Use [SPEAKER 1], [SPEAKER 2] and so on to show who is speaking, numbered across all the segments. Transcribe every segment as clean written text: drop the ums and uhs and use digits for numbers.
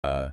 [SPEAKER 1] A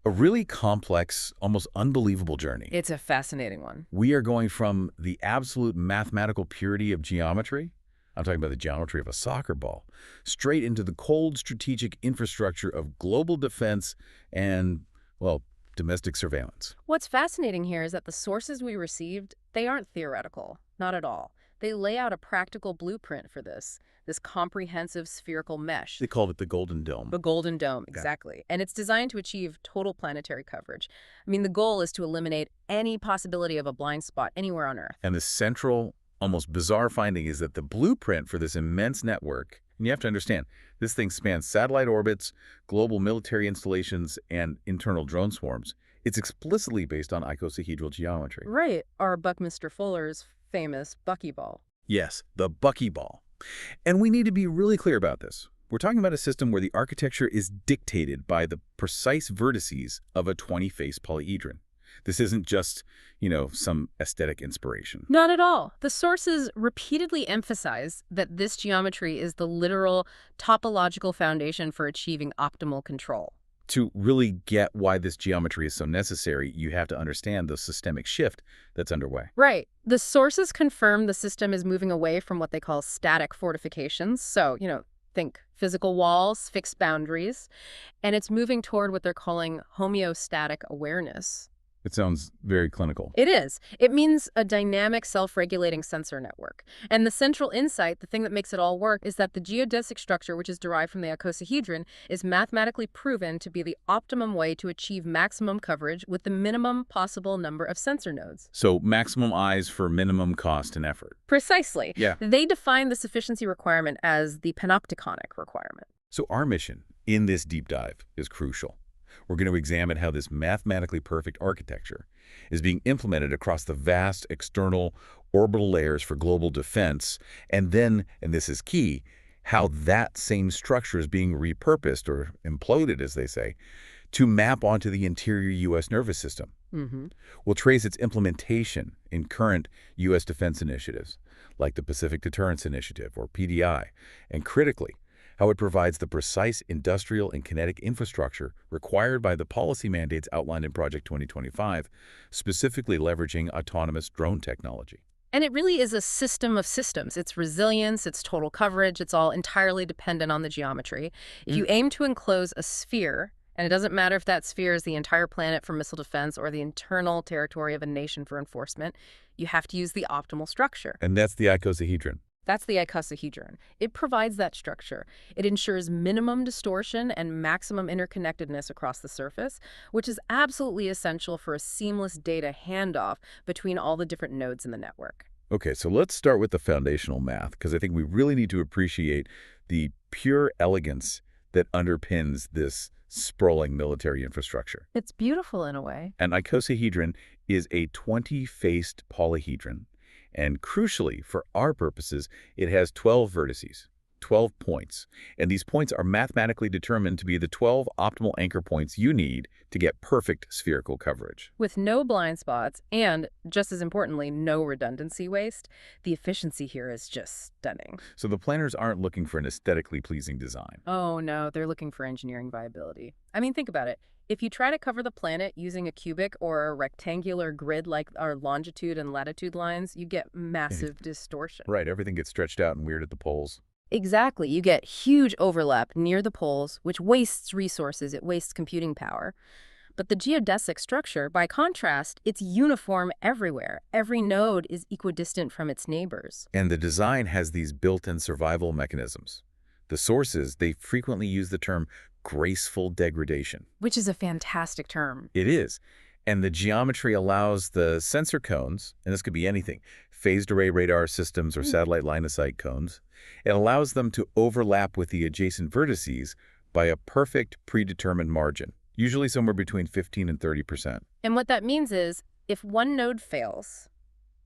[SPEAKER 1] really complex, almost unbelievable journey.
[SPEAKER 2] It's a fascinating one.
[SPEAKER 1] We are going from the absolute mathematical purity of geometry, I'm talking about the geometry of a soccer ball, straight into the cold strategic infrastructure of global defense and, well, domestic surveillance.
[SPEAKER 2] What's fascinating here is that the sources we received, they aren't theoretical, not at all. They lay out a practical blueprint for this comprehensive spherical mesh.
[SPEAKER 1] They called it the Golden Dome.
[SPEAKER 2] The Golden Dome, exactly. And it's designed to achieve total planetary coverage. I mean, the goal is to eliminate any possibility of a blind spot anywhere on Earth.
[SPEAKER 1] And the central, almost bizarre finding is that the blueprint for this immense network, and you have to understand, this thing spans satellite orbits, global military installations, and internal drone swarms. It's explicitly based on icosahedral geometry.
[SPEAKER 2] Right, our Buckminster Fuller's famous buckyball.
[SPEAKER 1] Yes, the buckyball. And we need to be really clear about this. We're talking about a system where the architecture is dictated by the precise vertices of a 20-face polyhedron. This isn't just, some aesthetic inspiration.
[SPEAKER 2] Not at all. The sources repeatedly emphasize that this geometry is the literal topological foundation for achieving optimal control.
[SPEAKER 1] To really get why this geometry is so necessary, you have to understand the systemic shift that's underway.
[SPEAKER 2] Right. The sources confirm the system is moving away from what they call static fortifications. So, think physical walls, fixed boundaries, and it's moving toward what they're calling homeostatic awareness.
[SPEAKER 1] It sounds very clinical.
[SPEAKER 2] It is. It means a dynamic, self-regulating sensor network. And the central insight, the thing that makes it all work, is that the geodesic structure, which is derived from the icosahedron, is mathematically proven to be the optimum way to achieve maximum coverage with the minimum possible number of sensor nodes.
[SPEAKER 1] So maximum eyes for minimum cost and effort.
[SPEAKER 2] Precisely.
[SPEAKER 1] Yeah.
[SPEAKER 2] They define the sufficiency requirement as the panopticonic requirement.
[SPEAKER 1] So our mission in this deep dive is crucial. We're going to examine how this mathematically perfect architecture is being implemented across the vast external orbital layers for global defense, and then, and this is key, how that same structure is being repurposed, or imploded, as they say, to map onto the interior U.S. nervous system. We'll trace its implementation in current U.S. defense initiatives, like the Pacific Deterrence Initiative, or PDI, and critically, how it provides the precise industrial and kinetic infrastructure required by the policy mandates outlined in Project 2025, specifically leveraging autonomous drone technology.
[SPEAKER 2] And it really is a system of systems. Its resilience, its total coverage, it's all entirely dependent on the geometry. If you aim to enclose a sphere, and it doesn't matter if that sphere is the entire planet for missile defense or the internal territory of a nation for enforcement, you have to use the optimal structure.
[SPEAKER 1] And that's the icosahedron.
[SPEAKER 2] That's the icosahedron. It provides that structure. It ensures minimum distortion and maximum interconnectedness across the surface, which is absolutely essential for a seamless data handoff between all the different nodes in the network.
[SPEAKER 1] Okay, so let's start with the foundational math, because I think we really need to appreciate the pure elegance that underpins this sprawling military infrastructure.
[SPEAKER 2] It's beautiful in a way.
[SPEAKER 1] An icosahedron is a 20-faced polyhedron. And crucially, for our purposes, it has 12 vertices, 12 points. And these points are mathematically determined to be the 12 optimal anchor points you need to get perfect spherical coverage.
[SPEAKER 2] With no blind spots and, just as importantly, no redundancy waste, the efficiency here is just stunning.
[SPEAKER 1] So the planners aren't looking for an aesthetically pleasing design.
[SPEAKER 2] Oh no, they're looking for engineering viability. I mean, think about it. If you try to cover the planet using a cubic or a rectangular grid like our longitude and latitude lines, you get massive distortion.
[SPEAKER 1] Right, everything gets stretched out and weird at the poles.
[SPEAKER 2] Exactly. You get huge overlap near the poles, which wastes resources. It wastes computing power. But the geodesic structure, by contrast, it's uniform everywhere. Every node is equidistant from its neighbors.
[SPEAKER 1] And the design has these built-in survival mechanisms. The sources, they frequently use the term graceful degradation.
[SPEAKER 2] Which is a fantastic term.
[SPEAKER 1] It is. And the geometry allows the sensor cones, and this could be anything, phased array radar systems or satellite line-of-sight cones, it allows them to overlap with the adjacent vertices by a perfect predetermined margin, usually somewhere between 15 and 30%.
[SPEAKER 2] And what that means is, if one node fails,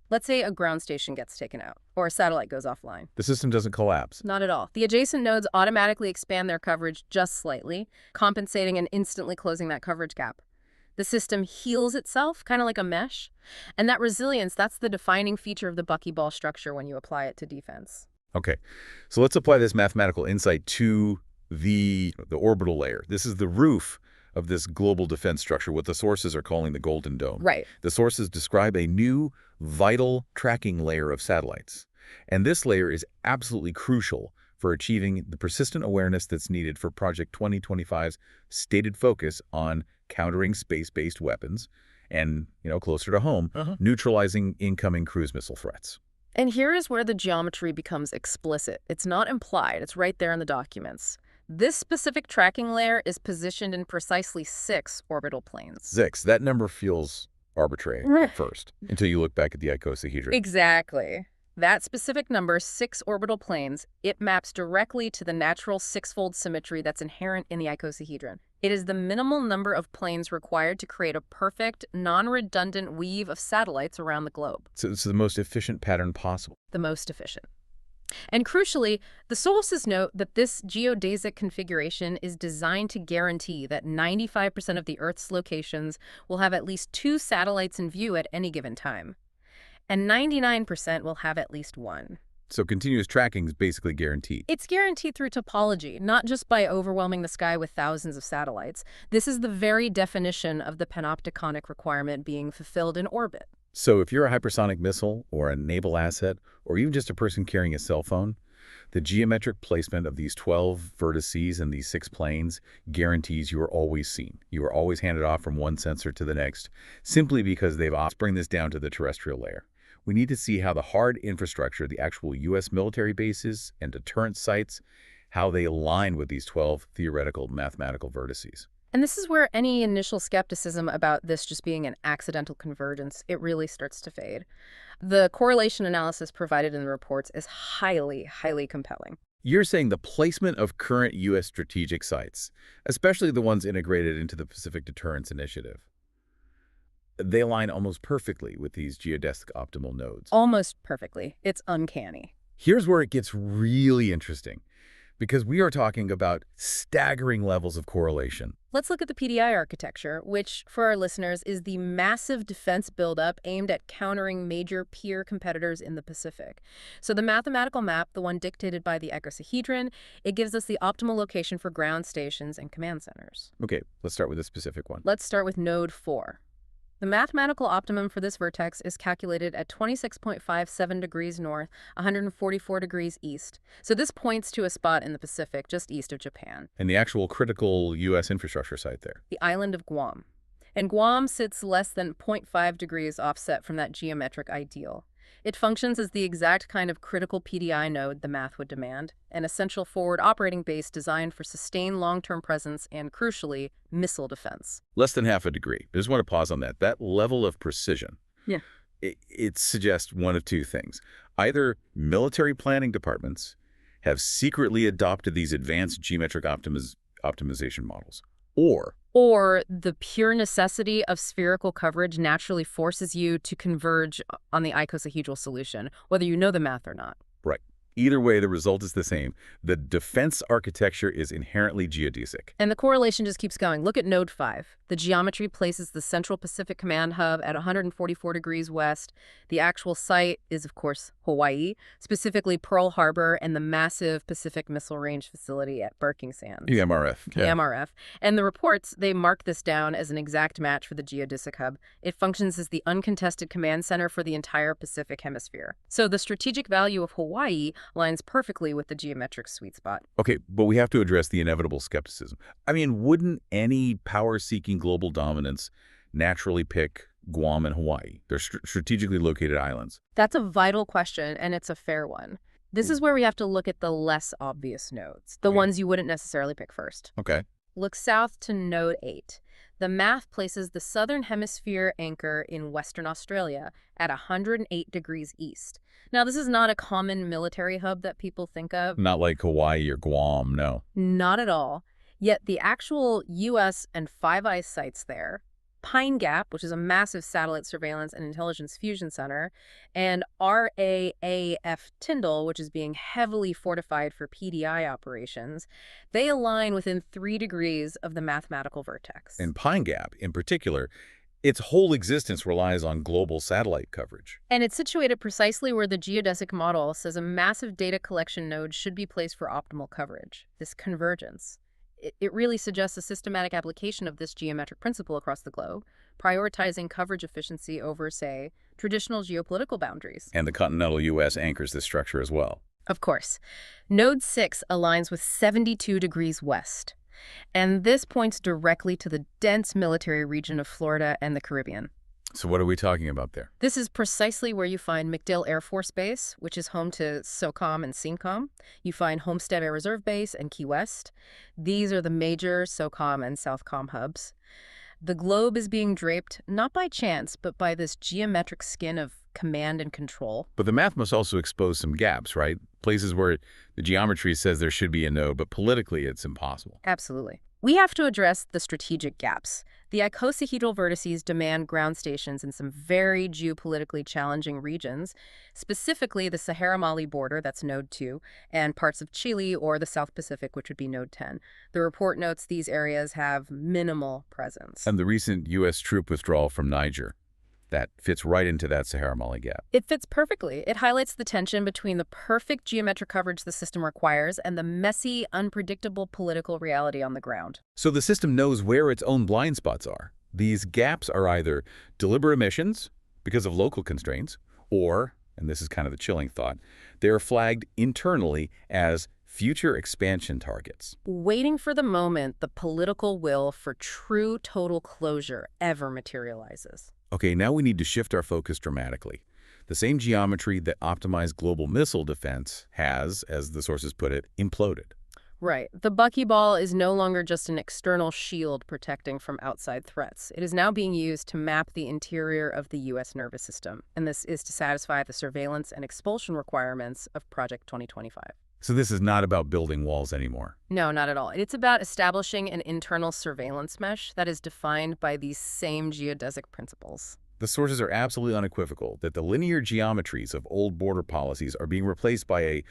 [SPEAKER 2] let's say a ground station gets taken out, or a satellite goes offline.
[SPEAKER 1] The system doesn't collapse.
[SPEAKER 2] Not at all. The adjacent nodes automatically expand their coverage just slightly, compensating and instantly closing that coverage gap. The system heals itself, kind of like a mesh. And that resilience, that's the defining feature of the buckyball structure when you apply it to defense.
[SPEAKER 1] Okay, so let's apply this mathematical insight to the orbital layer. This is the roof of this global defense structure, what the sources are calling the Golden Dome.
[SPEAKER 2] Right.
[SPEAKER 1] The sources describe a new, vital tracking layer of satellites. And this layer is absolutely crucial for achieving the persistent awareness that's needed for Project 2025's stated focus on countering space-based weapons and, closer to home, neutralizing incoming cruise missile threats.
[SPEAKER 2] And here is where the geometry becomes explicit. It's not implied. It's right there in the documents. This specific tracking layer is positioned in precisely 6 orbital planes.
[SPEAKER 1] 6. That number feels arbitrary at first, until you look back at the icosahedron.
[SPEAKER 2] Exactly. That specific number, 6 orbital planes, it maps directly to the natural 6-fold symmetry that's inherent in the icosahedron. It is the minimal number of planes required to create a perfect, non-redundant weave of satellites around the globe.
[SPEAKER 1] So it's the most efficient pattern possible.
[SPEAKER 2] The most efficient. And crucially, the sources note that this geodesic configuration is designed to guarantee that 95% of the Earth's locations will have at least 2 satellites in view at any given time. And 99% will have at least 1.
[SPEAKER 1] So continuous tracking is basically guaranteed.
[SPEAKER 2] It's guaranteed through topology, not just by overwhelming the sky with thousands of satellites. This is the very definition of the panopticonic requirement being fulfilled in orbit.
[SPEAKER 1] So if you're a hypersonic missile or a naval asset or even just a person carrying a cell phone, the geometric placement of these 12 vertices and these 6 planes guarantees you are always seen. You are always handed off from one sensor to the next, simply because they've bring this down to the terrestrial layer. We need to see how the hard infrastructure, the actual U.S. military bases and deterrent sites, how they align with these 12 theoretical mathematical vertices.
[SPEAKER 2] And this is where any initial skepticism about this just being an accidental convergence, it really starts to fade. The correlation analysis provided in the reports is highly, highly compelling.
[SPEAKER 1] You're saying the placement of current U.S. strategic sites, especially the ones integrated into the Pacific Deterrence Initiative, they align almost perfectly with these geodesic optimal nodes.
[SPEAKER 2] Almost perfectly. It's uncanny.
[SPEAKER 1] Here's where it gets really interesting, because we are talking about staggering levels of correlation.
[SPEAKER 2] Let's look at the PDI architecture, which, for our listeners, is the massive defense buildup aimed at countering major peer competitors in the Pacific. So the mathematical map, the one dictated by the icosahedron, it gives us the optimal location for ground stations and command centers.
[SPEAKER 1] Okay, let's start with a specific one.
[SPEAKER 2] Let's start with node 4. The mathematical optimum for this vertex is calculated at 26.57 degrees north, 144 degrees east. So this points to a spot in the Pacific just east of Japan.
[SPEAKER 1] And the actual critical U.S. infrastructure site there.
[SPEAKER 2] The island of Guam. And Guam sits less than 0.5 degrees offset from that geometric ideal. It functions as the exact kind of critical PDI node the math would demand, an essential forward operating base designed for sustained long-term presence and, crucially, missile defense.
[SPEAKER 1] Less than half a degree. I just want to pause on that. That level of precision, it suggests one of two things. Either military planning departments have secretly adopted these advanced geometric optimization models, or
[SPEAKER 2] the pure necessity of spherical coverage naturally forces you to converge on the icosahedral solution, whether you know the math or not.
[SPEAKER 1] Right. Either way, the result is the same. The defense architecture is inherently geodesic.
[SPEAKER 2] And the correlation just keeps going. Look at node 5. The geometry places the Central Pacific Command Hub at 144 degrees west. The actual site is, of course, Hawaii, specifically Pearl Harbor and the massive Pacific Missile Range facility at Barking Sands.
[SPEAKER 1] MRF. Yeah.
[SPEAKER 2] MRF. And the reports, they mark this down as an exact match for the geodesic hub. It functions as the uncontested command center for the entire Pacific hemisphere. So the strategic value of Hawaii aligns perfectly with the geometric sweet spot.
[SPEAKER 1] Okay, but we have to address the inevitable skepticism. I mean, wouldn't any power-seeking global dominance naturally pick Guam and Hawaii? They're strategically located islands.
[SPEAKER 2] That's a vital question, and it's a fair one. This is where we have to look at the less obvious nodes, the ones you wouldn't necessarily pick first.
[SPEAKER 1] Okay.
[SPEAKER 2] Look south to node 8. The math places the southern hemisphere anchor in Western Australia at 108 degrees east. Now, this is not a common military hub that people think of.
[SPEAKER 1] Not like Hawaii or Guam, no.
[SPEAKER 2] Not at all. Yet the actual U.S. and Five Eyes sites there, Pine Gap, which is a massive satellite surveillance and intelligence fusion center, and RAAF Tyndall, which is being heavily fortified for PDI operations, they align within 3 degrees of the mathematical vertex.
[SPEAKER 1] And Pine Gap, in particular, its whole existence relies on global satellite coverage.
[SPEAKER 2] And it's situated precisely where the geodesic model says a massive data collection node should be placed for optimal coverage, this convergence. It really suggests a systematic application of this geometric principle across the globe, prioritizing coverage efficiency over, say, traditional geopolitical boundaries.
[SPEAKER 1] And the continental U.S. anchors this structure as well.
[SPEAKER 2] Of course. Node 6 aligns with 72 degrees west, and this points directly to the dense military region of Florida and the Caribbean.
[SPEAKER 1] So what are we talking about there?
[SPEAKER 2] This is precisely where you find MacDill Air Force Base, which is home to SOCOM and CENTCOM. You find Homestead Air Reserve Base and Key West. These are the major SOCOM and Southcom hubs. The globe is being draped not by chance, but by this geometric skin of command and control.
[SPEAKER 1] But the math must also expose some gaps, right? Places where the geometry says there should be a node, but politically it's impossible.
[SPEAKER 2] Absolutely. We have to address the strategic gaps. The icosahedral vertices demand ground stations in some very geopolitically challenging regions, specifically the Sahara-Mali border, that's Node 2, and parts of Chile or the South Pacific, which would be Node 10. The report notes these areas have minimal presence.
[SPEAKER 1] And the recent U.S. troop withdrawal from Niger, that fits right into that Sahara-Mali gap.
[SPEAKER 2] It fits perfectly. It highlights the tension between the perfect geometric coverage the system requires and the messy, unpredictable political reality on the ground.
[SPEAKER 1] So the system knows where its own blind spots are. These gaps are either deliberate omissions because of local constraints, or, and this is kind of the chilling thought, they are flagged internally as future expansion targets.
[SPEAKER 2] Waiting for the moment the political will for true total closure ever materializes.
[SPEAKER 1] Okay, now we need to shift our focus dramatically. The same geometry that optimized global missile defense has, as the sources put it, imploded.
[SPEAKER 2] Right. The buckyball is no longer just an external shield protecting from outside threats. It is now being used to map the interior of the U.S. nervous system, and this is to satisfy the surveillance and expulsion requirements of Project 2025.
[SPEAKER 1] So this is not about building walls anymore.
[SPEAKER 2] No, not at all. It's about establishing an internal surveillance mesh that is defined by these same geodesic principles.
[SPEAKER 1] The sources are absolutely unequivocal that the linear geometries of old border policies are being replaced by a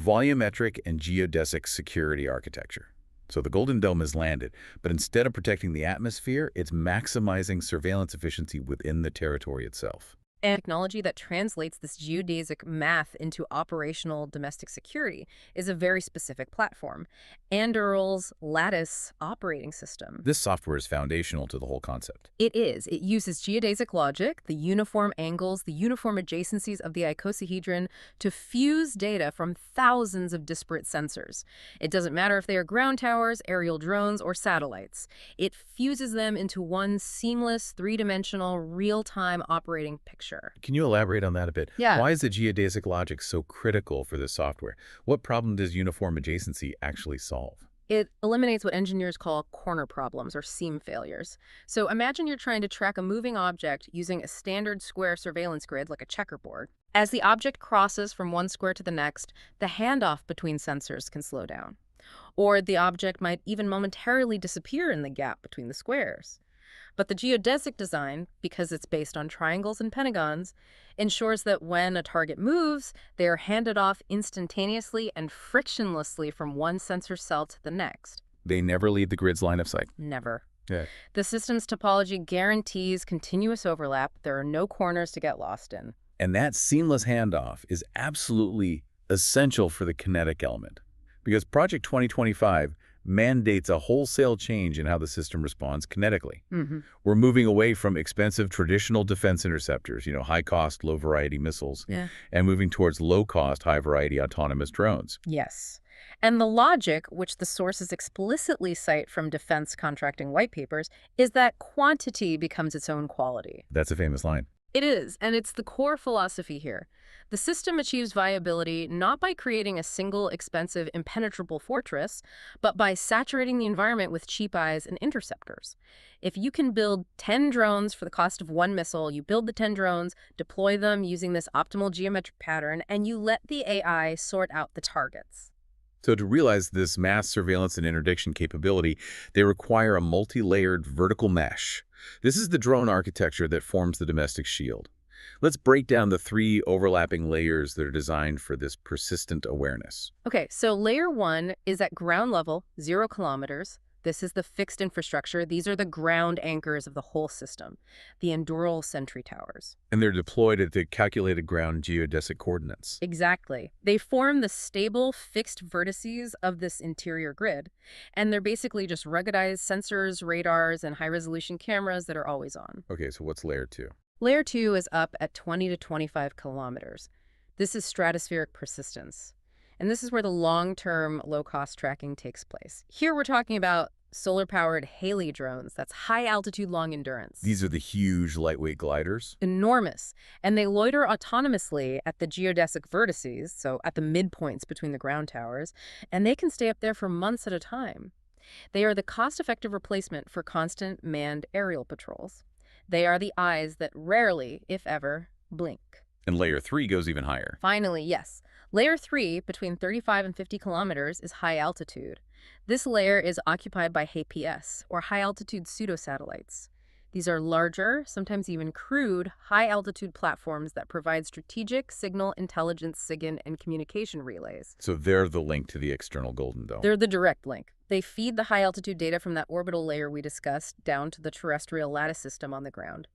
[SPEAKER 1] volumetric and geodesic security architecture. So the Golden Dome has landed, but instead of protecting the atmosphere, it's maximizing surveillance efficiency within the territory itself.
[SPEAKER 2] And technology that translates this geodesic math into operational domestic security is a very specific platform, Anduril's Lattice operating system.
[SPEAKER 1] This software is foundational to the whole concept.
[SPEAKER 2] It is. It uses geodesic logic, the uniform angles, the uniform adjacencies of the icosahedron to fuse data from thousands of disparate sensors. It doesn't matter if they are ground towers, aerial drones, or satellites. It fuses them into one seamless, three-dimensional, real-time operating picture.
[SPEAKER 1] Can you elaborate on that a bit?
[SPEAKER 2] Yeah.
[SPEAKER 1] Why is the geodesic logic so critical for this software? What problem does uniform adjacency actually solve?
[SPEAKER 2] It eliminates what engineers call corner problems or seam failures. So imagine you're trying to track a moving object using a standard square surveillance grid like a checkerboard. As the object crosses from one square to the next, the handoff between sensors can slow down. Or the object might even momentarily disappear in the gap between the squares. But the geodesic design, because it's based on triangles and pentagons, ensures that when a target moves, they are handed off instantaneously and frictionlessly from one sensor cell to the next.
[SPEAKER 1] They never leave the grid's line of sight.
[SPEAKER 2] Never.
[SPEAKER 1] Yeah.
[SPEAKER 2] The system's topology guarantees continuous overlap. There are no corners to get lost in.
[SPEAKER 1] And that seamless handoff is absolutely essential for the kinetic element, because Project 2025 mandates a wholesale change in how the system responds kinetically. We're moving away from expensive traditional defense interceptors, high-cost, low-variety missiles, and moving towards low-cost, high-variety autonomous drones.
[SPEAKER 2] Yes. And the logic, which the sources explicitly cite from defense contracting white papers, is that quantity becomes its own quality.
[SPEAKER 1] That's a famous line.
[SPEAKER 2] It is, and it's the core philosophy here. The system achieves viability not by creating a single, expensive, impenetrable fortress, but by saturating the environment with cheap eyes and interceptors. If you can build 10 drones for the cost of one missile, you build the 10 drones, deploy them using this optimal geometric pattern, and you let the AI sort out the targets.
[SPEAKER 1] So to realize this mass surveillance and interdiction capability, they require a multi-layered vertical mesh. This is the drone architecture that forms the domestic shield. Let's break down the three overlapping layers that are designed for this persistent awareness.
[SPEAKER 2] Okay, so layer 1 is at ground level, 0 kilometers. This is the fixed infrastructure. These are the ground anchors of the whole system, the endural sentry towers.
[SPEAKER 1] And they're deployed at the calculated ground geodesic coordinates.
[SPEAKER 2] Exactly. They form the stable, fixed vertices of this interior grid, and they're basically just ruggedized sensors, radars, and high-resolution cameras that are always on.
[SPEAKER 1] Okay, so what's layer 2?
[SPEAKER 2] Layer 2 is up at 20 to 25 kilometers. This is stratospheric persistence. And this is where the long-term, low-cost tracking takes place. Here we're talking about solar-powered Haley drones. That's high-altitude, long endurance.
[SPEAKER 1] These are the huge, lightweight gliders?
[SPEAKER 2] Enormous. And they loiter autonomously at the geodesic vertices, so at the midpoints between the ground towers, and they can stay up there for months at a time. They are the cost-effective replacement for constant manned aerial patrols. They are the eyes that rarely, if ever, blink.
[SPEAKER 1] And layer 3 goes even higher.
[SPEAKER 2] Finally, yes. Layer 3, between 35 and 50 kilometers, is high altitude. This layer is occupied by HAPS, or high-altitude pseudosatellites. These are larger, sometimes even crude, high-altitude platforms that provide strategic signal intelligence, SIGINT, and communication relays.
[SPEAKER 1] So they're the link to the external Golden Dome.
[SPEAKER 2] They're the direct link. They feed the high-altitude data from that orbital layer we discussed down to the terrestrial lattice system on the ground.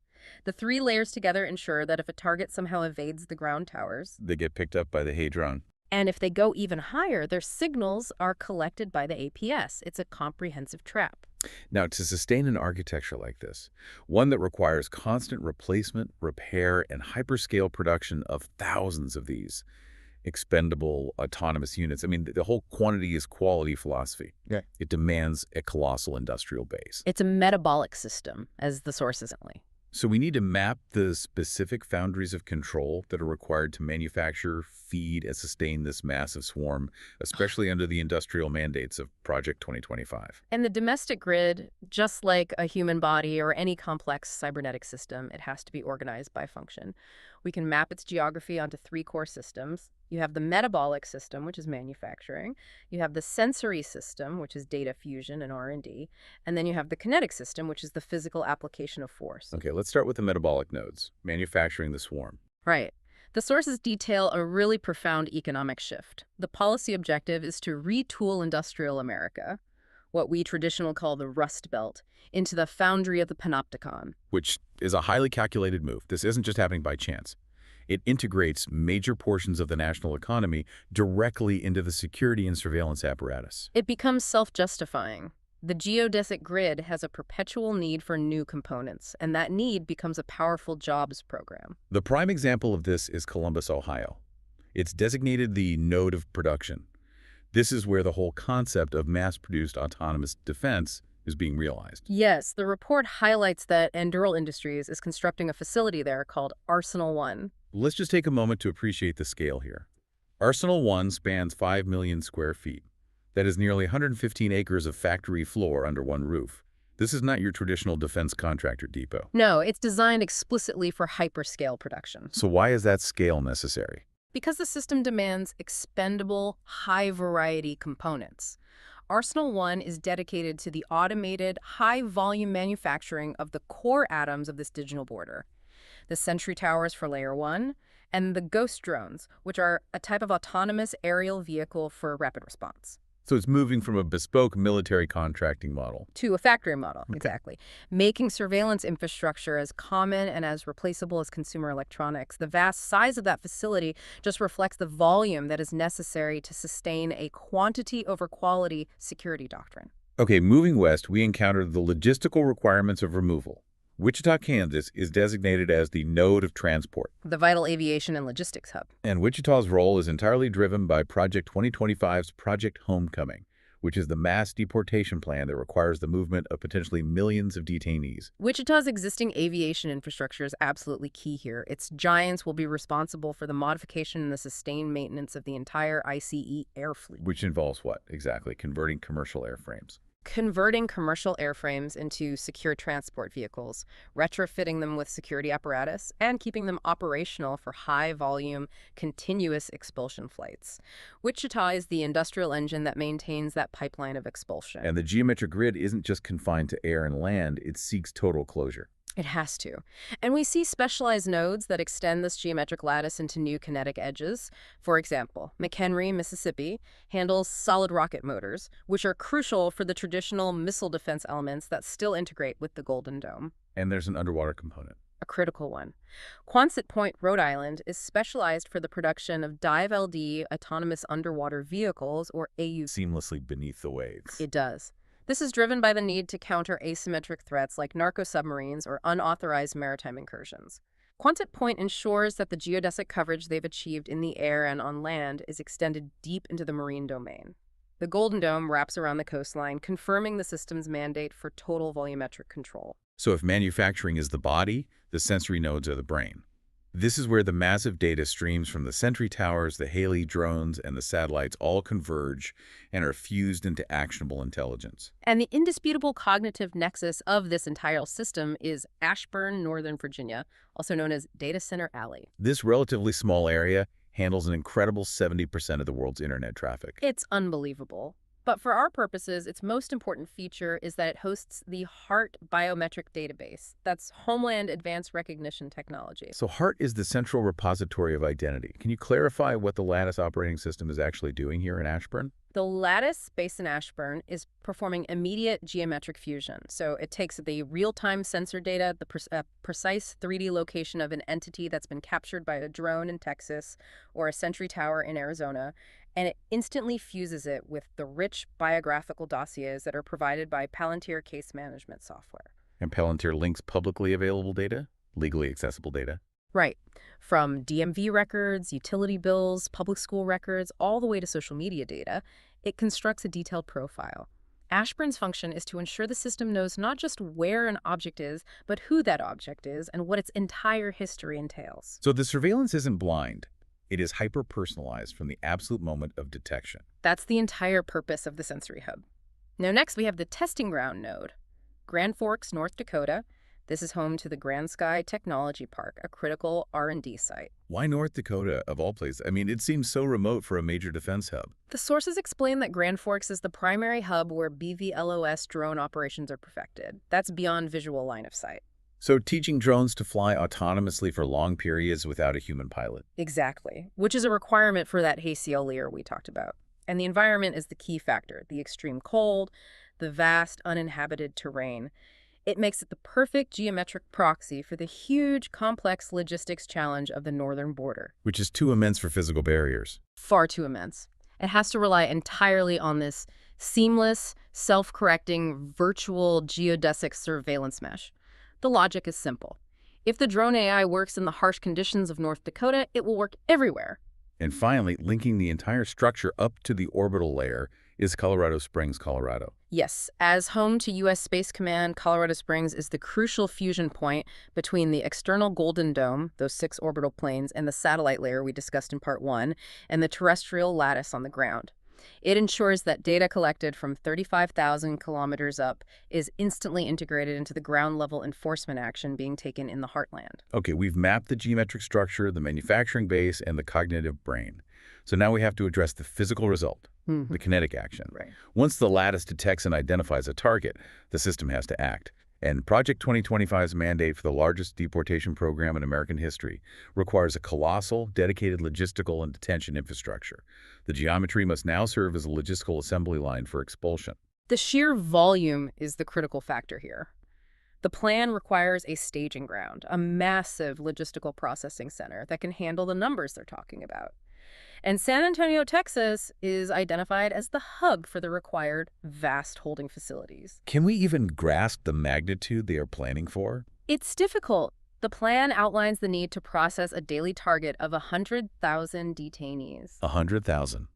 [SPEAKER 2] The 3 layers together ensure that if a target somehow evades the ground towers,
[SPEAKER 1] They get picked up by the Hay drone.
[SPEAKER 2] and if they go even higher, their signals are collected by the APS. It's a comprehensive trap.
[SPEAKER 1] Now, to sustain an architecture like this, one that requires constant replacement, repair, and hyperscale production of thousands of these expendable autonomous units, I mean, the whole quantity is quality philosophy.
[SPEAKER 3] Yeah.
[SPEAKER 1] It demands a colossal industrial base.
[SPEAKER 2] It's a metabolic system, as the source isn't.
[SPEAKER 1] So we need to map the specific foundries of control that are required to manufacture, feed, and sustain this massive swarm, especially under the industrial mandates of Project 2025.
[SPEAKER 2] And the domestic grid, just like a human body or any complex cybernetic system, it has to be organized by function. We can map its geography onto 3 core systems. You have the metabolic system, which is manufacturing. You have the sensory system, which is data fusion and R&D. And then you have the kinetic system, which is the physical application of force.
[SPEAKER 1] Okay, let's start with the metabolic nodes, manufacturing the swarm.
[SPEAKER 2] Right. The sources detail a really profound economic shift. The policy objective is to retool industrial America, what we traditionally call the Rust Belt, into the foundry of the Panopticon.
[SPEAKER 1] Which is a highly calculated move. This isn't just happening by chance. It integrates major portions of the national economy directly into the security and surveillance apparatus.
[SPEAKER 2] It becomes self-justifying. The geodesic grid has a perpetual need for new components, and that need becomes a powerful jobs program.
[SPEAKER 1] The prime example of this is Columbus, Ohio. It's designated the node of production. This is where the whole concept of mass-produced autonomous defense is being realized.
[SPEAKER 2] Yes, the report highlights that Endural Industries is constructing a facility there called Arsenal 1.
[SPEAKER 1] Let's just take a moment to appreciate the scale here. Arsenal 1 spans 5 million square feet. That is nearly 115 acres of factory floor under one roof. This is not your traditional defense contractor depot.
[SPEAKER 2] No, it's designed explicitly for hyperscale production.
[SPEAKER 1] So why is that scale necessary?
[SPEAKER 2] Because the system demands expendable, high-variety components. Arsenal 1 is dedicated to the automated, high-volume manufacturing of the core atoms of this digital border. The sentry towers for Layer 1, and the ghost drones, which are a type of autonomous aerial vehicle for rapid response.
[SPEAKER 1] So it's moving from a bespoke military contracting model
[SPEAKER 2] To a factory model, exactly. Making surveillance infrastructure as common and as replaceable as consumer electronics. The vast size of that facility just reflects the volume that is necessary to sustain a quantity over quality security doctrine.
[SPEAKER 1] Okay, moving west, we encountered the logistical requirements of removal. Wichita, Kansas is designated as the node of transport.
[SPEAKER 2] The vital aviation and logistics hub.
[SPEAKER 1] And Wichita's role is entirely driven by Project 2025's Project Homecoming, which is the mass deportation plan that requires the movement of potentially millions of detainees.
[SPEAKER 2] Wichita's existing aviation infrastructure is absolutely key here. Its giants will be responsible for the modification and the sustained maintenance of the entire ICE air fleet.
[SPEAKER 1] Which involves what, exactly? Converting commercial airframes.
[SPEAKER 2] Converting commercial airframes into secure transport vehicles, retrofitting them with security apparatus, and keeping them operational for high-volume, continuous expulsion flights. Wichita is the industrial engine that maintains that pipeline of expulsion.
[SPEAKER 1] And the geometric grid isn't just confined to air and land, it seeks total closure.
[SPEAKER 2] It has to. And we see specialized nodes that extend this geometric lattice into new kinetic edges. For example, McHenry, Mississippi, handles solid rocket motors, which are crucial for the traditional missile defense elements that still integrate with the Golden Dome.
[SPEAKER 1] And there's an underwater component.
[SPEAKER 2] A critical one. Quonset Point, Rhode Island, is specialized for the production of Dive LD autonomous underwater vehicles, or AUVs.
[SPEAKER 1] Seamlessly beneath the waves.
[SPEAKER 2] It does. This is driven by the need to counter asymmetric threats like narco-submarines or unauthorized maritime incursions. Quonset Point ensures that the geodesic coverage they've achieved in the air and on land is extended deep into the marine domain. The Golden Dome wraps around the coastline, confirming the system's mandate for total volumetric control.
[SPEAKER 1] So if manufacturing is the body, the sensory nodes are the brain. This is where the massive data streams from the Sentry Towers, the Haley drones, and the satellites all converge and are fused into actionable intelligence.
[SPEAKER 2] And the indisputable cognitive nexus of this entire system is Ashburn, Northern Virginia, also known as Data Center Alley.
[SPEAKER 1] This relatively small area handles an incredible 70% of the world's internet traffic.
[SPEAKER 2] It's unbelievable. But for our purposes, its most important feature is that it hosts the HART biometric database. That's Homeland Advanced Recognition Technology.
[SPEAKER 1] So HART is the central repository of identity. Can you clarify what the Lattice operating system is actually doing here in Ashburn?
[SPEAKER 2] The Lattice, based in Ashburn, is performing immediate geometric fusion. So it takes the real-time sensor data, the precise 3D location of an entity that's been captured by a drone in Texas or a Sentry Tower in Arizona, and it instantly fuses it with the rich biographical dossiers that are provided by Palantir case management software.
[SPEAKER 1] And Palantir links publicly available data, legally accessible data.
[SPEAKER 2] Right. From DMV records, utility bills, public school records, all the way to social media data, it constructs a detailed profile. Ashburn's function is to ensure the system knows not just where an object is, but who that object is and what its entire history entails.
[SPEAKER 1] So the surveillance isn't blind. It is hyper-personalized from the absolute moment of detection.
[SPEAKER 2] That's the entire purpose of the Sensory Hub. Now next we have the Testing Ground node. Grand Forks, North Dakota. This is home to the Grand Sky Technology Park, a critical R&D site.
[SPEAKER 1] Why North Dakota, of all places? I mean, it seems so remote for a major defense hub.
[SPEAKER 2] The sources explain that Grand Forks is the primary hub where BVLOS drone operations are perfected. That's beyond visual line of sight.
[SPEAKER 1] So teaching drones to fly autonomously for long periods without a human pilot.
[SPEAKER 2] Exactly, which is a requirement for that HCL layer we talked about. And the environment is the key factor, the extreme cold, the vast uninhabited terrain. It makes it the perfect geometric proxy for the huge, complex logistics challenge of the northern border.
[SPEAKER 1] Which is too immense for physical barriers.
[SPEAKER 2] Far too immense. It has to rely entirely on this seamless, self-correcting, virtual geodesic surveillance mesh. The logic is simple. If the drone AI works in the harsh conditions of North Dakota, it will work everywhere.
[SPEAKER 1] And finally, linking the entire structure up to the orbital layer is Colorado Springs, Colorado.
[SPEAKER 2] Yes, as home to U.S. Space Command, Colorado Springs is the crucial fusion point between the external Golden Dome, those 6 orbital planes, and the satellite layer we discussed in Part 1, and the terrestrial lattice on the ground. It ensures that data collected from 35,000 kilometers up is instantly integrated into the ground-level enforcement action being taken in the heartland.
[SPEAKER 1] Okay, we've mapped the geometric structure, the manufacturing base, and the cognitive brain. So now we have to address the physical result, the kinetic action.
[SPEAKER 2] Right.
[SPEAKER 1] Once the lattice detects and identifies a target, the system has to act. And Project 2025's mandate for the largest deportation program in American history requires a colossal, dedicated logistical and detention infrastructure. The geometry must now serve as a logistical assembly line for expulsion.
[SPEAKER 2] The sheer volume is the critical factor here. The plan requires a staging ground, a massive logistical processing center that can handle the numbers they're talking about. And San Antonio, Texas is identified as the hub for the required vast holding facilities.
[SPEAKER 1] Can we even grasp the magnitude they are planning for?
[SPEAKER 2] It's difficult. The plan outlines the need to process a daily target of 100,000 detainees.
[SPEAKER 1] 100,000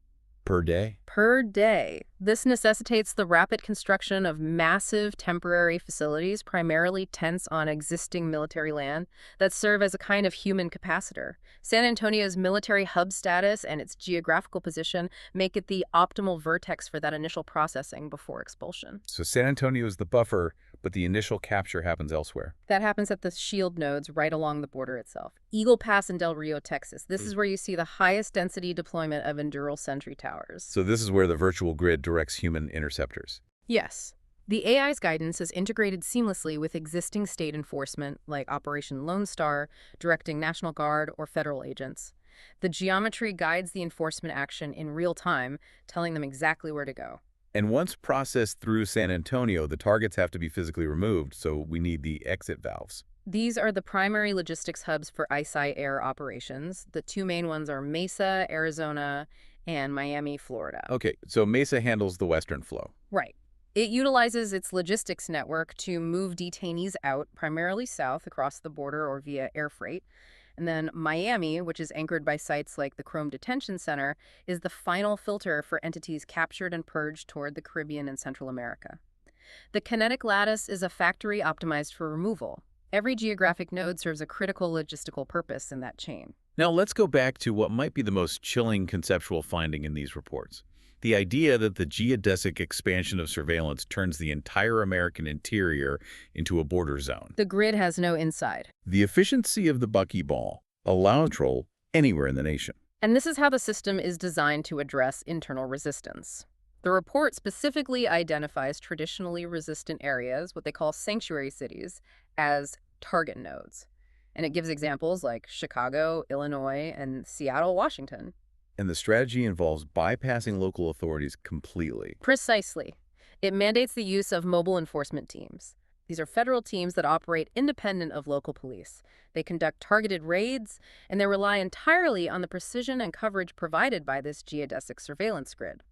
[SPEAKER 1] per day?
[SPEAKER 2] Per day. This necessitates the rapid construction of massive temporary facilities, primarily tents on existing military land, that serve as a kind of human capacitor. San Antonio's military hub status and its geographical position make it the optimal vertex for that initial processing before expulsion.
[SPEAKER 1] So San Antonio is the buffer, but the initial capture happens elsewhere.
[SPEAKER 2] That happens at the shield nodes right along the border itself. Eagle Pass in Del Rio, Texas. This is where you see the highest density deployment of Endural Sentry Towers.
[SPEAKER 1] So this is where the virtual grid directs human interceptors.
[SPEAKER 2] Yes. The AI's guidance is integrated seamlessly with existing state enforcement, like Operation Lone Star, directing National Guard or federal agents. The geometry guides the enforcement action in real time, telling them exactly where to go.
[SPEAKER 1] And once processed through San Antonio, the targets have to be physically removed, so we need the exit valves.
[SPEAKER 2] These are the primary logistics hubs for ICI air operations. The two main ones are Mesa, Arizona, and Miami, Florida.
[SPEAKER 1] Okay, so Mesa handles the western flow.
[SPEAKER 2] Right. It utilizes its logistics network to move detainees out, primarily south across the border or via air freight. And then Miami, which is anchored by sites like the Chrome Detention Center, is the final filter for entities captured and purged toward the Caribbean and Central America. The kinetic lattice is a factory optimized for removal. Every geographic node serves a critical logistical purpose in that chain.
[SPEAKER 1] Now let's go back to what might be the most chilling conceptual finding in these reports. The idea that the geodesic expansion of surveillance turns the entire American interior into a border zone.
[SPEAKER 2] The grid has no inside.
[SPEAKER 1] The efficiency of the buckyball allows control anywhere in the nation.
[SPEAKER 2] And this is how the system is designed to address internal resistance. The report specifically identifies traditionally resistant areas, what they call sanctuary cities, as target nodes. And it gives examples like Chicago, Illinois, and Seattle, Washington.
[SPEAKER 1] And the strategy involves bypassing local authorities completely.
[SPEAKER 2] Precisely. It mandates the use of mobile enforcement teams. These are federal teams that operate independent of local police. They conduct targeted raids, and they rely entirely on the precision and coverage provided by this geodesic surveillance grid.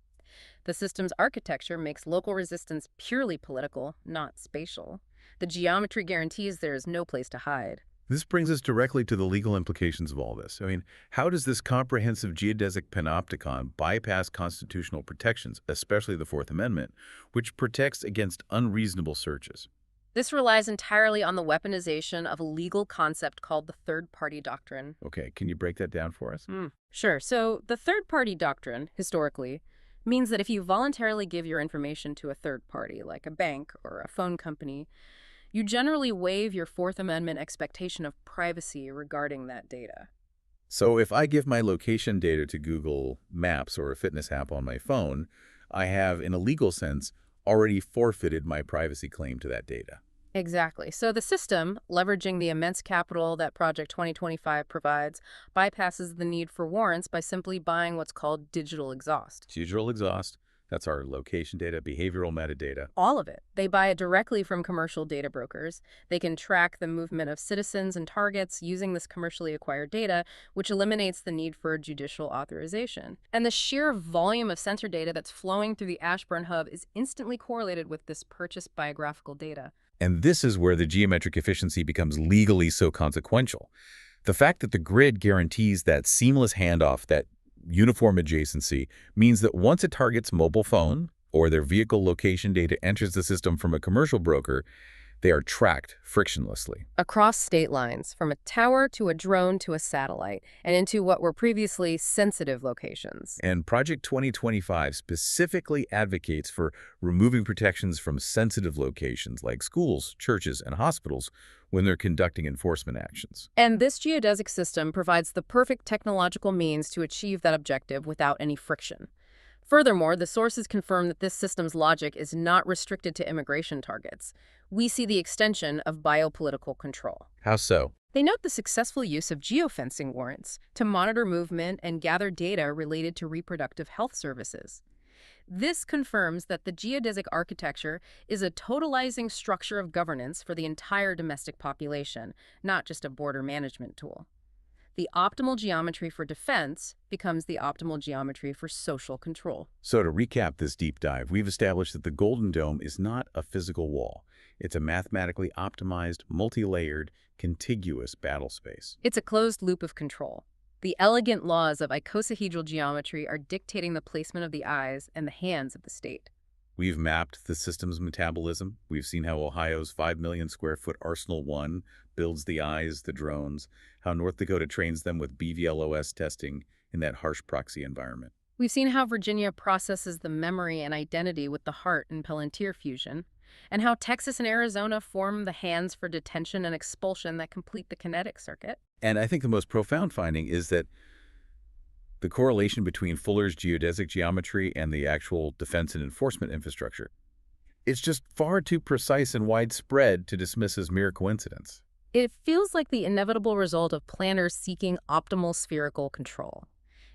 [SPEAKER 2] The system's architecture makes local resistance purely political, not spatial. The geometry guarantees there is no place to hide.
[SPEAKER 1] This brings us directly to the legal implications of all this. I mean, how does this comprehensive geodesic panopticon bypass constitutional protections, especially the Fourth Amendment, which protects against unreasonable searches?
[SPEAKER 2] This relies entirely on the weaponization of a legal concept called the Third Party Doctrine.
[SPEAKER 1] Okay, can you break that down for us?
[SPEAKER 2] Sure. So the Third Party Doctrine, historically, means that if you voluntarily give your information to a third party, like a bank or a phone company, you generally waive your Fourth Amendment expectation of privacy regarding that data.
[SPEAKER 1] So if I give my location data to Google Maps or a fitness app on my phone, I have, in a legal sense, already forfeited my privacy claim to that data.
[SPEAKER 2] Exactly. So the system, leveraging the immense capital that Project 2025 provides, bypasses the need for warrants by simply buying what's called digital exhaust.
[SPEAKER 1] Digital exhaust, that's our location data, behavioral metadata.
[SPEAKER 2] All of it. They buy it directly from commercial data brokers. They can track the movement of citizens and targets using this commercially acquired data, which eliminates the need for judicial authorization. And the sheer volume of sensor data that's flowing through the Ashburn hub is instantly correlated with this purchased biographical data.
[SPEAKER 1] And this is where the geometric efficiency becomes legally so consequential. The fact that the grid guarantees that seamless handoff, that uniform adjacency, means that once a target's mobile phone or their vehicle location data enters the system from a commercial broker, they are tracked frictionlessly.
[SPEAKER 2] Across state lines, from a tower to a drone to a satellite, and into what were previously sensitive locations.
[SPEAKER 1] And Project 2025 specifically advocates for removing protections from sensitive locations like schools, churches, and hospitals when they're conducting enforcement actions.
[SPEAKER 2] And this geodesic system provides the perfect technological means to achieve that objective without any friction. Furthermore, the sources confirm that this system's logic is not restricted to immigration targets. We see the extension of biopolitical control.
[SPEAKER 1] How so?
[SPEAKER 2] They note the successful use of geofencing warrants to monitor movement and gather data related to reproductive health services. This confirms that the geodesic architecture is a totalizing structure of governance for the entire domestic population, not just a border management tool. The optimal geometry for defense becomes the optimal geometry for social control.
[SPEAKER 1] So to recap this deep dive, we've established that the Golden Dome is not a physical wall. It's a mathematically optimized, multi-layered, contiguous battle space.
[SPEAKER 2] It's a closed loop of control. The elegant laws of icosahedral geometry are dictating the placement of the eyes and the hands of the state.
[SPEAKER 1] We've mapped the system's metabolism. We've seen how Ohio's 5 million square foot Arsenal 1 builds the eyes, the drones, how North Dakota trains them with BVLOS testing in that harsh proxy environment.
[SPEAKER 2] We've seen how Virginia processes the memory and identity with the heart in Palantir fusion, and how Texas and Arizona form the hands for detention and expulsion that complete the kinetic circuit.
[SPEAKER 1] And I think the most profound finding is that the correlation between Fuller's geodesic geometry and the actual defense and enforcement infrastructure, It's just far too precise and widespread to dismiss as mere coincidence.
[SPEAKER 2] It feels like the inevitable result of planners seeking optimal spherical control.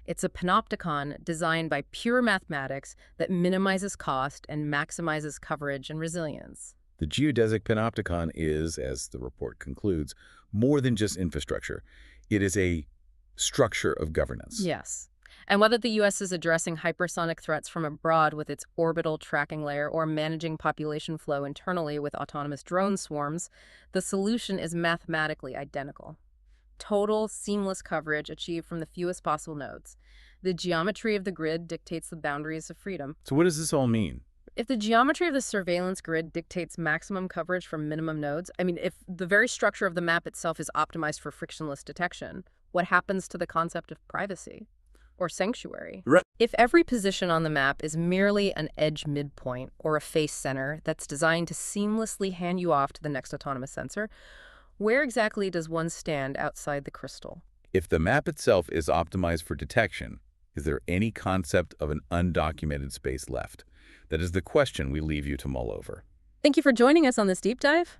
[SPEAKER 2] It's a panopticon designed by pure mathematics that minimizes cost and maximizes coverage and resilience.
[SPEAKER 1] The Geodesic Panopticon is, as the report concludes, more than just infrastructure. It is a structure of governance.
[SPEAKER 2] Yes. And whether the U.S. is addressing hypersonic threats from abroad with its orbital tracking layer or managing population flow internally with autonomous drone swarms, the solution is mathematically identical. Total, seamless coverage achieved from the fewest possible nodes. The geometry of the grid dictates the boundaries of freedom.
[SPEAKER 1] So what does this all mean?
[SPEAKER 2] If the geometry of the surveillance grid dictates maximum coverage from minimum nodes, if the very structure of the map itself is optimized for frictionless detection, what happens to the concept of privacy or sanctuary?
[SPEAKER 1] Right.
[SPEAKER 2] If every position on the map is merely an edge midpoint or a face center that's designed to seamlessly hand you off to the next autonomous sensor, where exactly does one stand outside the crystal?
[SPEAKER 1] If the map itself is optimized for detection, is there any concept of an undocumented space left? That is the question we leave you to mull over.
[SPEAKER 2] Thank you for joining us on this deep dive.